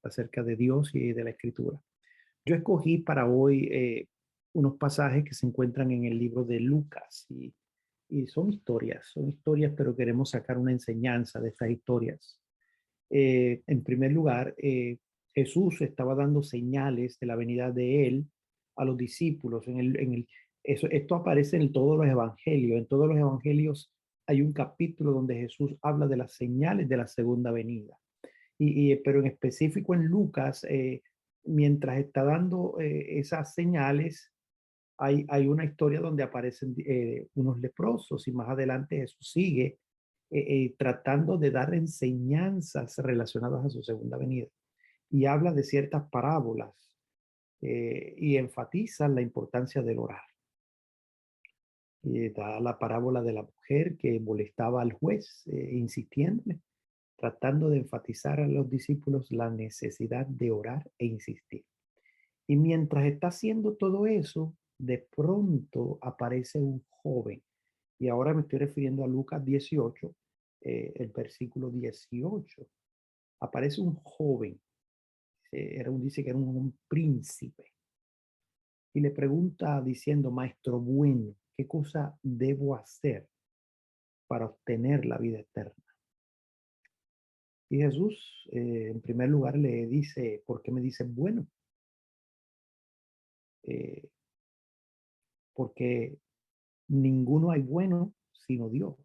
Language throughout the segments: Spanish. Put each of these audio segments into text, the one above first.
acerca de Dios y de la Escritura. Yo escogí para hoy unos pasajes que se encuentran en el libro de Lucas y son historias, pero queremos sacar una enseñanza de estas historias. En primer lugar, Jesús estaba dando señales de la venida de él a los discípulos. Esto aparece en todos los evangelios. En todos los evangelios hay un capítulo donde Jesús habla de las señales de la segunda venida. Pero en específico en Lucas, mientras está dando esas señales, hay una historia donde aparecen unos leprosos y más adelante Jesús sigue tratando de dar enseñanzas relacionadas a su segunda venida y habla de ciertas parábolas y enfatiza la importancia del orar. Y da la parábola de la mujer que molestaba al juez, insistiéndole, tratando de enfatizar a los discípulos la necesidad de orar e insistir. Y mientras está haciendo todo eso, de pronto aparece un joven. Y ahora me estoy refiriendo a Lucas 18, el versículo 18. Aparece un joven, dice que era un príncipe, y le pregunta diciendo, Maestro bueno, ¿qué cosa debo hacer para obtener la vida eterna? Y Jesús, en primer lugar, le dice, ¿por qué me dices bueno? Eh, Porque ninguno hay bueno sino Dios.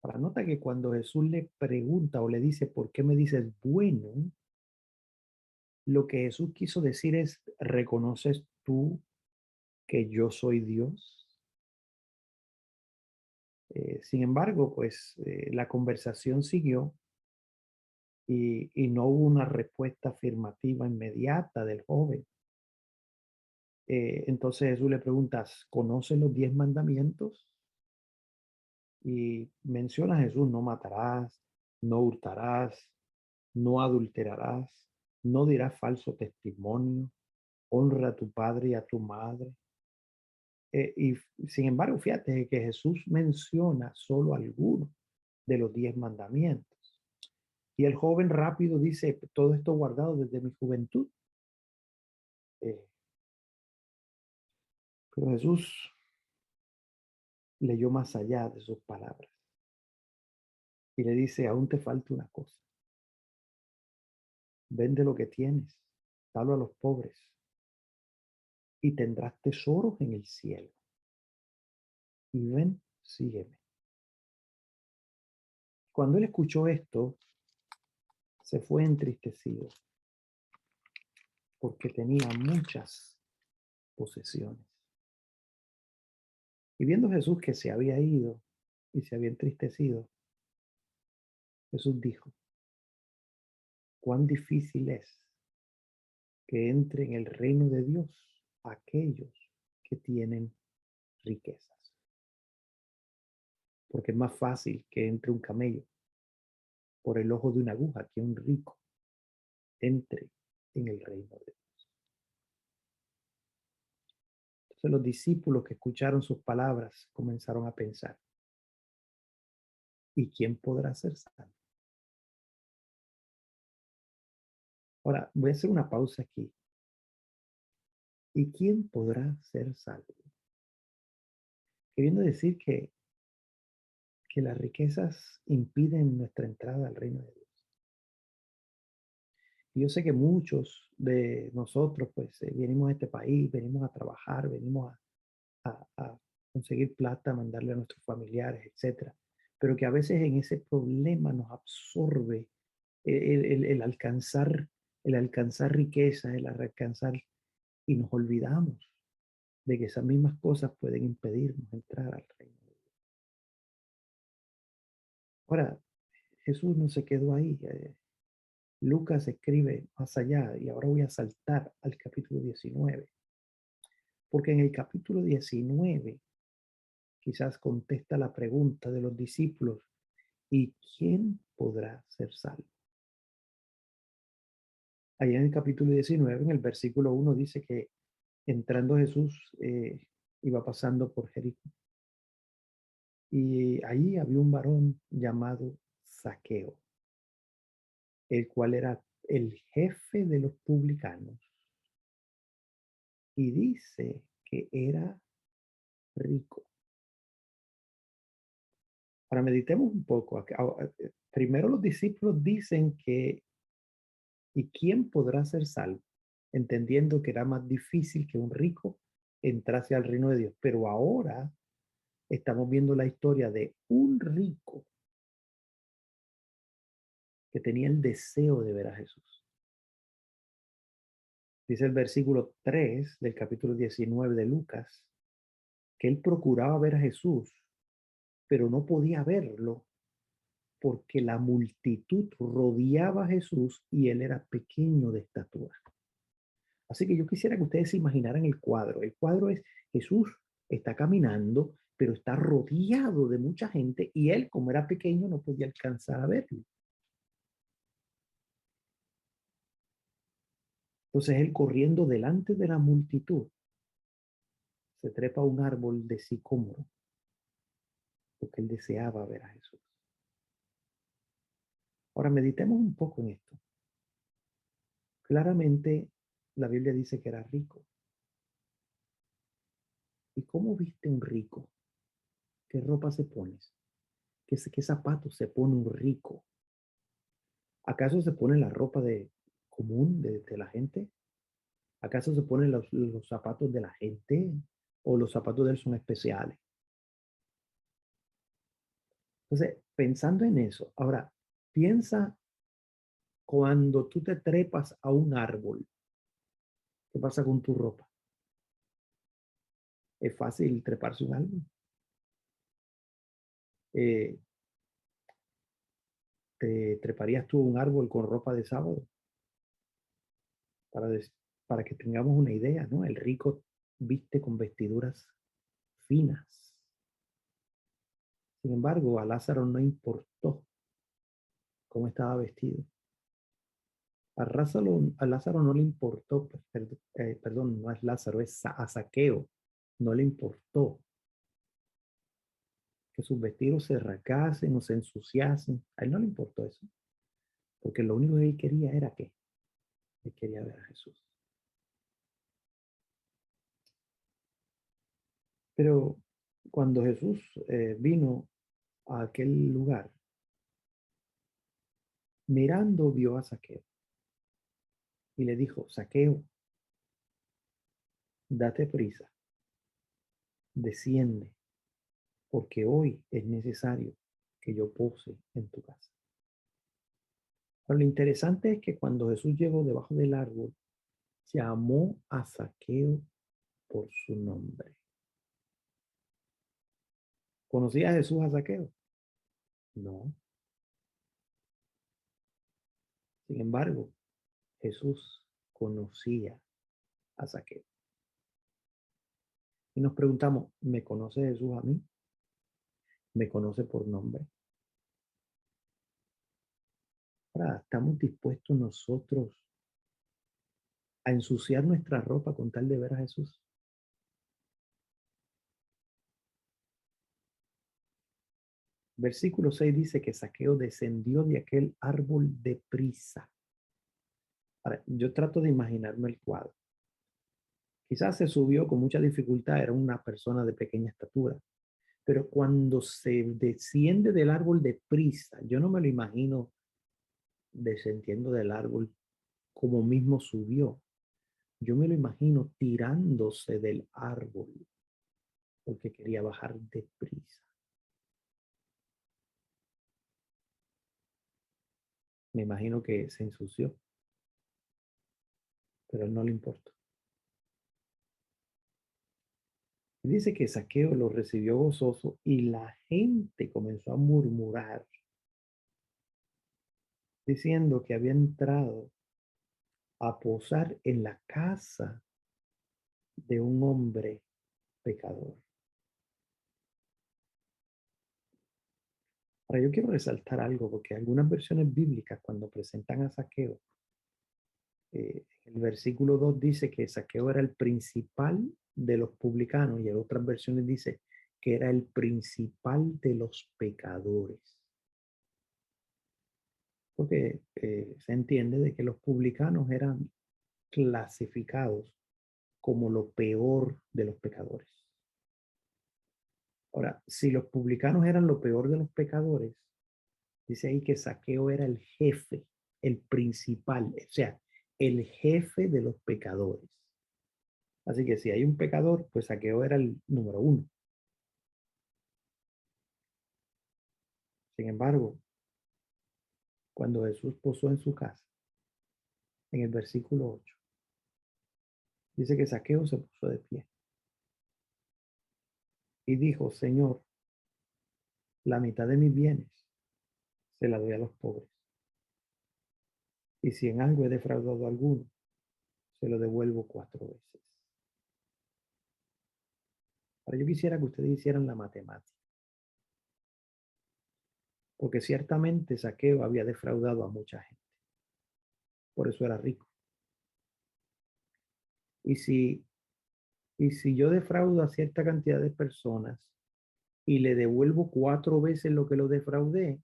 Ahora nota que cuando Jesús le pregunta o le dice, ¿por qué me dices bueno? Lo que Jesús quiso decir es, ¿reconoces tú que yo soy Dios? Sin embargo, pues la conversación siguió y no hubo una respuesta afirmativa inmediata del joven. Entonces Jesús le pregunta, ¿conoces los 10 mandamientos? Y menciona a Jesús, no matarás, no hurtarás, no adulterarás, no dirás falso testimonio, honra a tu padre y a tu madre. Sin embargo, fíjate que Jesús menciona solo algunos de los 10 mandamientos. Y el joven rápido dice, todo esto guardado desde mi juventud. Eh, pero Jesús leyó más allá de sus palabras y le dice, aún te falta una cosa. Vende lo que tienes, dalo a los pobres y tendrás tesoros en el cielo. Y ven, sígueme. Cuando él escuchó esto, se fue entristecido porque tenía muchas posesiones. Y viendo Jesús que se había ido y se había entristecido, Jesús dijo, cuán difícil es que entre en el reino de Dios aquellos que tienen riquezas. Porque es más fácil que entre un camello por el ojo de una aguja que un rico entre en el reino de Dios. Entonces los discípulos que escucharon sus palabras comenzaron a pensar, ¿y quién podrá ser salvo? Ahora, voy a hacer una pausa aquí. ¿Y quién podrá ser salvo? Queriendo decir que las riquezas impiden nuestra entrada al reino de Dios. Y yo sé que muchos de nosotros, pues, venimos a este país, venimos a trabajar, venimos a conseguir plata, mandarle a nuestros familiares, etcétera. Pero que a veces en ese problema nos absorbe el alcanzar riquezas, el alcanzar, y nos olvidamos de que esas mismas cosas pueden impedirnos entrar al reino de Dios. Ahora, Jesús no se quedó ahí. Lucas escribe más allá y ahora voy a saltar al capítulo 19, porque en el capítulo 19 quizás contesta la pregunta de los discípulos, ¿y quién podrá ser salvo? Allá en el capítulo 19, en el versículo 1 dice que entrando Jesús iba pasando por Jericó y ahí había un varón llamado Zaqueo, el cual era el jefe de los publicanos y dice que era rico. Ahora meditemos un poco. Primero los discípulos dicen que, ¿y quién podrá ser salvo? Entendiendo que era más difícil que un rico entrase al reino de Dios. Pero ahora estamos viendo la historia de un rico que tenía el deseo de ver a Jesús. Dice el versículo 3 del capítulo 19 de Lucas, que él procuraba ver a Jesús, pero no podía verlo porque la multitud rodeaba a Jesús y él era pequeño de estatura. Así que yo quisiera que ustedes se imaginaran el cuadro. El cuadro es Jesús está caminando, pero está rodeado de mucha gente y él, como era pequeño, no podía alcanzar a verlo. Entonces él, corriendo delante de la multitud, se trepa a un árbol de sicómoro porque él deseaba ver a Jesús. Ahora meditemos un poco en esto. Claramente la Biblia dice que era rico. ¿Y cómo viste un rico? ¿Qué ropa se pones? ¿Qué zapatos se pone un rico? ¿Acaso se pone la ropa común de la gente? ¿Acaso se ponen los zapatos de la gente? ¿O los zapatos de él son especiales? Entonces, pensando en eso, ahora piensa cuando tú te trepas a un árbol, ¿qué pasa con tu ropa? ¿Es fácil treparse a un árbol? Eh, ¿Te treparías tú a un árbol con ropa de sábado? Para, para que tengamos una idea, ¿no? El rico viste con vestiduras finas. Sin embargo, a Lázaro no importó cómo estaba vestido. A Lázaro no le importó, perdón, no es Lázaro, es a Zaqueo. No le importó que sus vestidos se rasgasen o se ensuciasen. A él no le importó eso. Porque lo único que él quería era que él quería ver a Jesús. Pero cuando Jesús vino a aquel lugar, mirando vio a Zaqueo y le dijo, Zaqueo, date prisa, desciende, porque hoy es necesario que yo pose en tu casa. Pero lo interesante es que cuando Jesús llegó debajo del árbol, llamó a Zaqueo por su nombre. ¿Conocía a Jesús a Zaqueo? No. Sin embargo, Jesús conocía a Zaqueo. Y nos preguntamos, ¿me conoce Jesús a mí? ¿Me conoce por nombre? Ahora, ¿estamos dispuestos nosotros a ensuciar nuestra ropa con tal de ver a Jesús? Versículo 6 dice que Zaqueo descendió de aquel árbol deprisa. Ahora, yo trato de imaginarme el cuadro. Quizás se subió con mucha dificultad, era una persona de pequeña estatura, pero cuando se desciende del árbol deprisa, yo no me lo imagino descendiendo del árbol como mismo subió. Yo me lo imagino tirándose del árbol porque quería bajar deprisa. Me imagino que se ensució, pero a él no le importó. Y dice que Zaqueo lo recibió gozoso y la gente comenzó a murmurar, diciendo que había entrado a posar en la casa de un hombre pecador. Ahora yo quiero resaltar algo porque algunas versiones bíblicas cuando presentan a Zaqueo, el versículo 2 dice que Zaqueo era el principal de los publicanos y en otras versiones dice que era el principal de los pecadores. porque se entiende de que los publicanos eran clasificados como lo peor de los pecadores. Ahora, si los publicanos eran lo peor de los pecadores, dice ahí que Zaqueo era el jefe, el principal, o sea, el jefe de los pecadores. Así que si hay un pecador, pues Zaqueo era el número uno. Sin embargo, cuando Jesús posó en su casa, en el versículo 8, dice que Zaqueo se puso de pie y dijo, Señor, la mitad de mis bienes se la doy a los pobres. Y si en algo he defraudado a alguno, se lo devuelvo 4 veces. Ahora yo quisiera que ustedes hicieran la matemática, porque ciertamente Zaqueo había defraudado a mucha gente, por eso era rico. Y si, y si yo defraudo a cierta cantidad de personas y le devuelvo 4 veces lo que lo defraudé,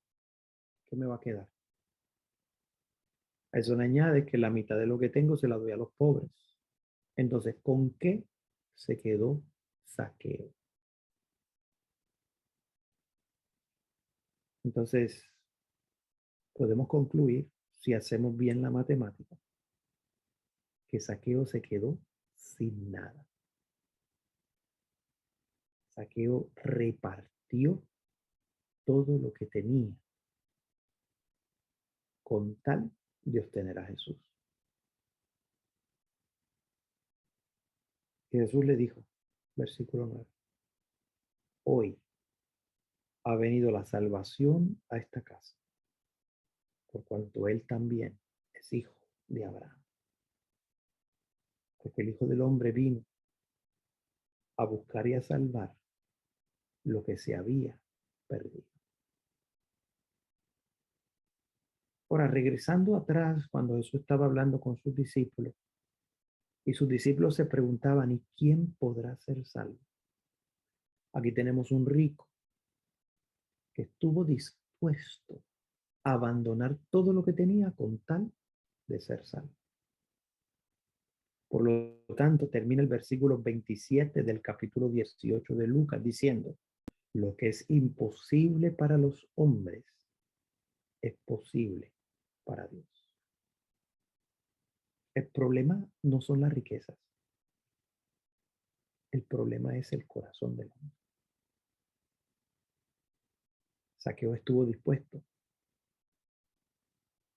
¿qué me va a quedar? A eso le añade que la mitad de lo que tengo se la doy a los pobres. Entonces, ¿con qué se quedó Zaqueo? Entonces, podemos concluir, si hacemos bien la matemática, que Zaqueo se quedó sin nada. Zaqueo repartió todo lo que tenía con tal de obtener a Jesús. Y Jesús le dijo, versículo 9, hoy ha venido la salvación a esta casa, por cuanto él también es hijo de Abraham. Porque el Hijo del Hombre vino a buscar y a salvar lo que se había perdido. Ahora, regresando atrás, cuando Jesús estaba hablando con sus discípulos, y sus discípulos se preguntaban, ¿y quién podrá ser salvo? Aquí tenemos un rico que estuvo dispuesto a abandonar todo lo que tenía con tal de ser salvo. Por lo tanto, termina el versículo 27 del capítulo 18 de Lucas diciendo, lo que es imposible para los hombres es posible para Dios. El problema no son las riquezas. El problema es el corazón del hombre. Zaqueo estuvo dispuesto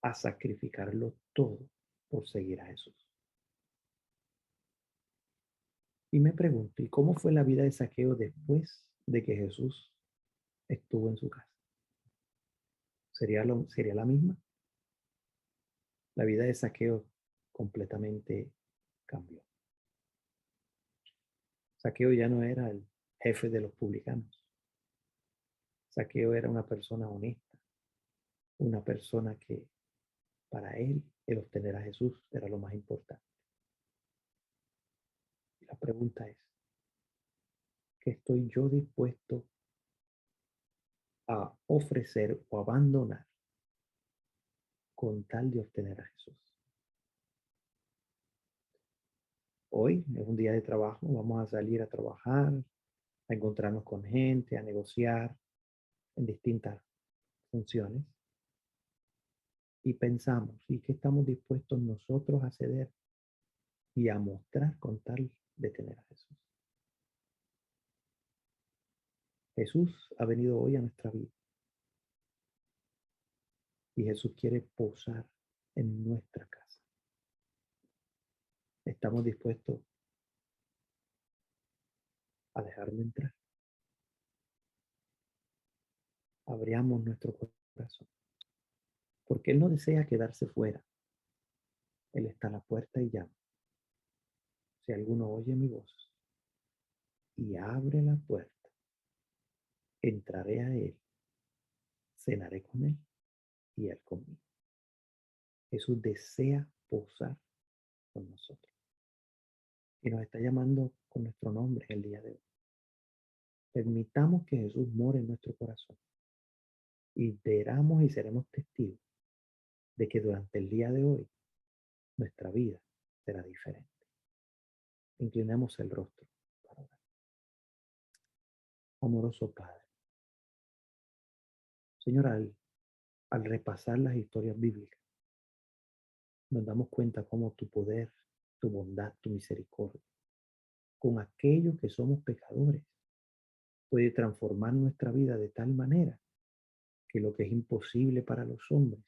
a sacrificarlo todo por seguir a Jesús. Y me pregunto, ¿y cómo fue la vida de Zaqueo después de que Jesús estuvo en su casa? ¿Sería la misma? La vida de Zaqueo completamente cambió. Zaqueo ya no era el jefe de los publicanos. Zaqueo era una persona honesta, una persona que para él el obtener a Jesús era lo más importante. Y la pregunta es, ¿qué estoy yo dispuesto a ofrecer o abandonar con tal de obtener a Jesús? Hoy es un día de trabajo, vamos a salir a trabajar, a encontrarnos con gente, a negociar en distintas funciones. Y pensamos, ¿y qué estamos dispuestos nosotros a ceder y a mostrar con tal de tener a Jesús? Jesús ha venido hoy a nuestra vida y Jesús quiere posar en nuestra casa. ¿Estamos dispuestos a dejarlo entrar? Abramos nuestro corazón, porque Él no desea quedarse fuera. Él está a la puerta y llama. Si alguno oye mi voz y abre la puerta, entraré a Él, cenaré con Él y Él conmigo. Jesús desea posar con nosotros y nos está llamando con nuestro nombre el día de hoy. Permitamos que Jesús more en nuestro corazón y veramos y seremos testigos de que durante el día de hoy nuestra vida será diferente. Inclinemos el rostro para orar. Amoroso Padre, Señor, al repasar las historias bíblicas, nos damos cuenta cómo tu poder, tu bondad, tu misericordia, con aquellos que somos pecadores, puede transformar nuestra vida de tal manera que lo que es imposible para los hombres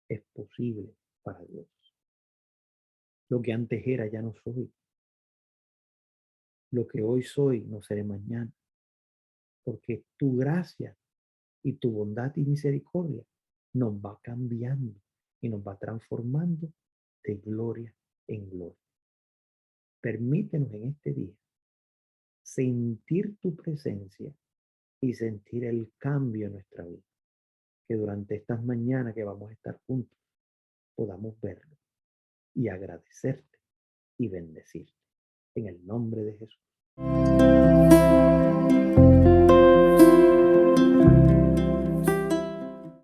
es posible para Dios. Lo que antes era ya no soy. Lo que hoy soy no seré mañana. Porque tu gracia y tu bondad y misericordia nos va cambiando y nos va transformando de gloria en gloria. Permítenos en este día sentir tu presencia y sentir el cambio en nuestra vida. Que durante estas mañanas que vamos a estar juntos podamos verlo y agradecerte y bendecirte. En el nombre de Jesús.